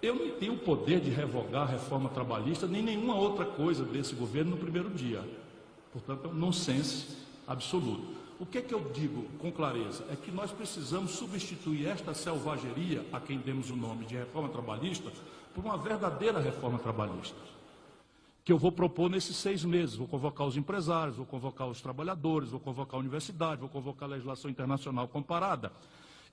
Eu não tenho o poder de revogar a reforma trabalhista, nem nenhuma outra coisa desse governo no primeiro dia. Portanto, é um nonsense absoluto. O que é que eu digo com clareza? É que nós precisamos substituir esta selvageria, a quem demos o nome de reforma trabalhista, por uma verdadeira reforma trabalhista, que eu vou propor nesses 6 meses. Vou convocar os empresários, vou convocar os trabalhadores, vou convocar a universidade, vou convocar a legislação internacional comparada.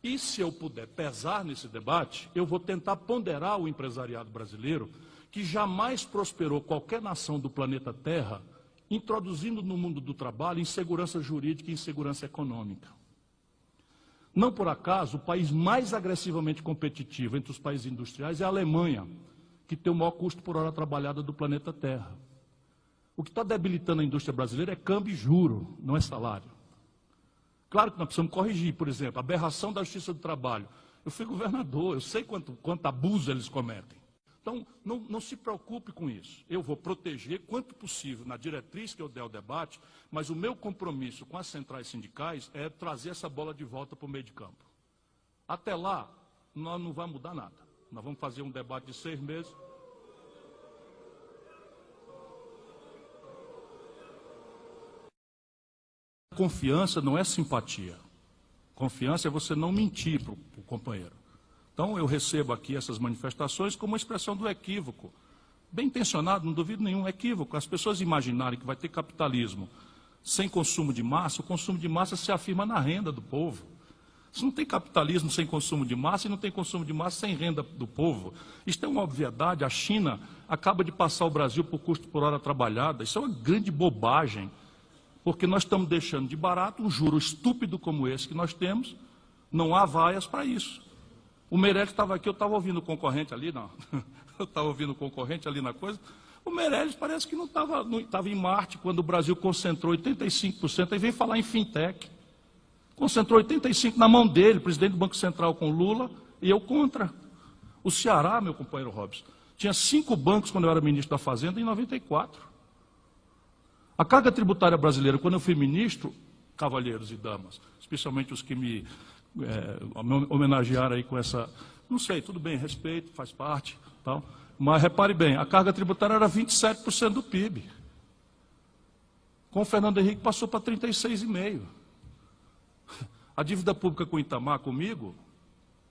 E se eu puder pesar nesse debate, eu vou tentar ponderar o empresariado brasileiro, que jamais prosperou qualquer nação do planeta Terra, introduzindo no mundo do trabalho insegurança jurídica e insegurança econômica. Não por acaso, o país mais agressivamente competitivo entre os países industriais é a Alemanha, que tem o maior custo por hora trabalhada do planeta Terra. O que está debilitando a indústria brasileira é câmbio e juro, não é salário. Claro que nós precisamos corrigir, por exemplo, a aberração da Justiça do Trabalho. Eu fui governador, eu sei quanto abuso eles cometem. Então, não se preocupe com isso. Eu vou proteger quanto possível na diretriz que eu der ao debate, mas o meu compromisso com as centrais sindicais é trazer essa bola de volta para o meio de campo. Até lá, nós não vamos mudar nada. Nós vamos fazer um debate de 6 meses. Confiança não é simpatia. Confiança é você não mentir para o companheiro. Então, eu recebo aqui essas manifestações como uma expressão do equívoco. Bem intencionado, não duvido nenhum, equívoco. As pessoas imaginarem que vai ter capitalismo sem consumo de massa, o consumo de massa se afirma na renda do povo. Se não tem capitalismo sem consumo de massa e não tem consumo de massa sem renda do povo. Isso é uma obviedade. A China acaba de passar o Brasil por custo por hora trabalhada. Isso é uma grande bobagem. Porque nós estamos deixando de barato um juro estúpido como esse que nós temos, não há vaias para isso. O Meirelles estava aqui, eu estava ouvindo o concorrente ali, não. Eu estava ouvindo o concorrente ali na coisa. O Meirelles parece que não estava em Marte, quando o Brasil concentrou 85%, aí vem falar em fintech. Concentrou 85% na mão dele, presidente do Banco Central com Lula, e eu contra. O Ceará, meu companheiro Robson, tinha 5 bancos quando eu era ministro da Fazenda, em 94. A carga tributária brasileira, quando eu fui ministro, cavalheiros e damas, especialmente os que me homenagearam aí com essa... Não sei, tudo bem, respeito, faz parte, tal, mas repare bem, a carga tributária era 27% do PIB. Com o Fernando Henrique passou para 36,5%. A dívida pública com o Itamar, comigo,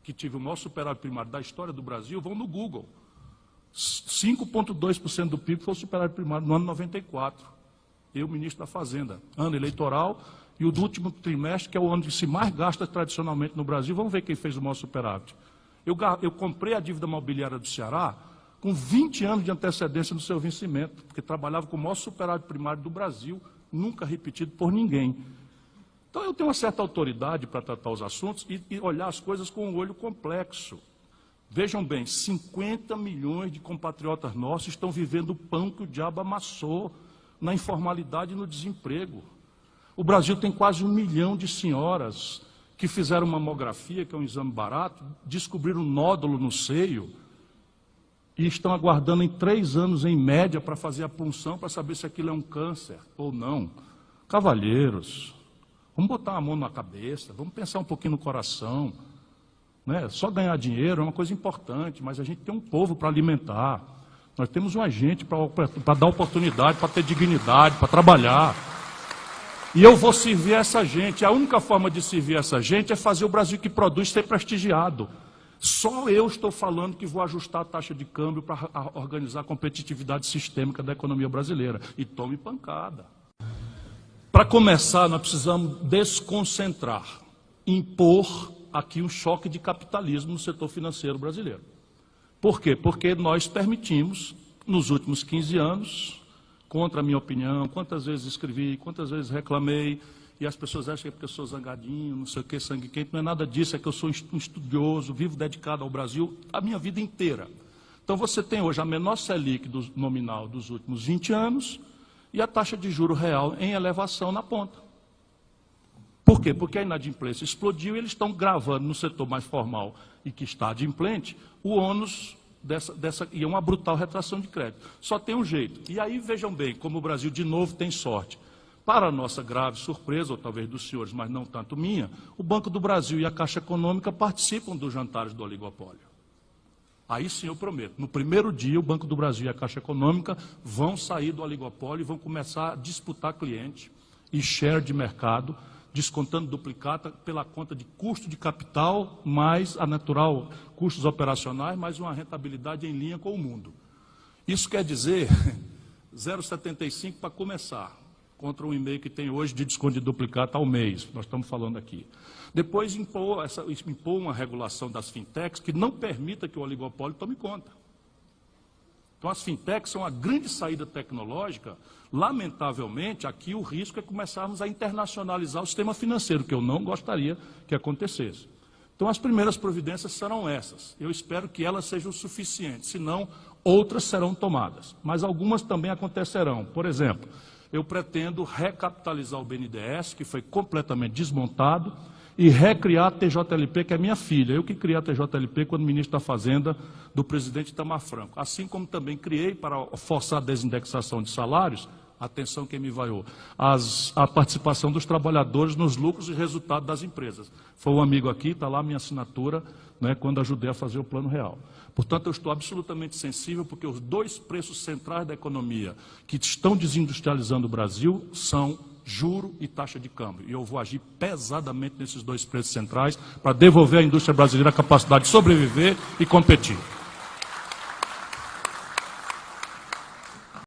que tive o maior superávit primário da história do Brasil, vão no Google. 5,2% do PIB foi o superávit primário no ano 94. Eu, ministro da Fazenda, ano eleitoral, e o do último trimestre, que é o ano que se mais gasta tradicionalmente no Brasil. Vamos ver quem fez o maior superávit. Eu comprei a dívida mobiliária do Ceará com 20 anos de antecedência no seu vencimento, porque trabalhava com o maior superávit primário do Brasil, nunca repetido por ninguém. Então, eu tenho uma certa autoridade para tratar os assuntos e olhar as coisas com um olho complexo. Vejam bem, 50 milhões de compatriotas nossos estão vivendo o pão que o diabo amassou, na informalidade e no desemprego. O Brasil tem quase 1 milhão de senhoras que fizeram mamografia, que é um exame barato, descobriram um nódulo no seio e estão aguardando em 3 anos, em média, para fazer a punção, para saber se aquilo é um câncer ou não. Cavalheiros, vamos botar a mão na cabeça, vamos pensar um pouquinho no coração. Né? Só ganhar dinheiro é uma coisa importante, mas a gente tem um povo para alimentar. Nós temos uma gente para dar oportunidade, para ter dignidade, para trabalhar. E eu vou servir essa gente. A única forma de servir essa gente é fazer o Brasil que produz ser prestigiado. Só eu estou falando que vou ajustar a taxa de câmbio para organizar a competitividade sistêmica da economia brasileira. E tome pancada. Para começar, nós precisamos desconcentrar, impor aqui um choque de capitalismo no setor financeiro brasileiro. Por quê? Porque nós permitimos, nos últimos 15 anos, contra a minha opinião, quantas vezes escrevi, quantas vezes reclamei, e as pessoas acham que é porque eu sou zangadinho, não sei o que, sangue quente, não é nada disso, é que eu sou um estudioso, vivo dedicado ao Brasil a minha vida inteira. Então você tem hoje a menor Selic nominal dos últimos 20 anos e a taxa de juro real em elevação na ponta. Por quê? Porque a inadimplência explodiu e eles estão gravando no setor mais formal e que está adimplente o ônus e é uma brutal retração de crédito. Só tem um jeito. E aí vejam bem como o Brasil de novo tem sorte. Para a nossa grave surpresa, ou talvez dos senhores, mas não tanto minha, o Banco do Brasil e a Caixa Econômica participam dos jantares do oligopólio. Aí sim eu prometo, no primeiro dia o Banco do Brasil e a Caixa Econômica vão sair do oligopólio e vão começar a disputar cliente e share de mercado, descontando duplicata pela conta de custo de capital, mais a natural custos operacionais, mais uma rentabilidade em linha com o mundo. Isso quer dizer 0,75 para começar, contra um e-mail que tem hoje de desconto de duplicata ao mês, nós estamos falando aqui. Depois impor uma regulação das fintechs que não permita que o oligopólio tome conta. Então as fintechs são a grande saída tecnológica. Lamentavelmente, aqui o risco é começarmos a internacionalizar o sistema financeiro, que eu não gostaria que acontecesse. Então as primeiras providências serão essas. Eu espero que elas sejam suficientes, senão outras serão tomadas. Mas algumas também acontecerão. Por exemplo, eu pretendo recapitalizar o BNDES, que foi completamente desmontado, e recriar a TJLP, que é minha filha. Eu que criei a TJLP quando ministro da Fazenda do presidente Itamar Franco. Assim como também criei, para forçar a desindexação de salários, atenção quem me vaiou, a participação dos trabalhadores nos lucros e resultados das empresas. Foi um amigo aqui, está lá a minha assinatura, né, quando ajudei a fazer o Plano Real. Portanto, eu estou absolutamente sensível, porque os dois preços centrais da economia que estão desindustrializando o Brasil são juro e taxa de câmbio. E eu vou agir pesadamente nesses dois preços centrais para devolver à indústria brasileira a capacidade de sobreviver e competir.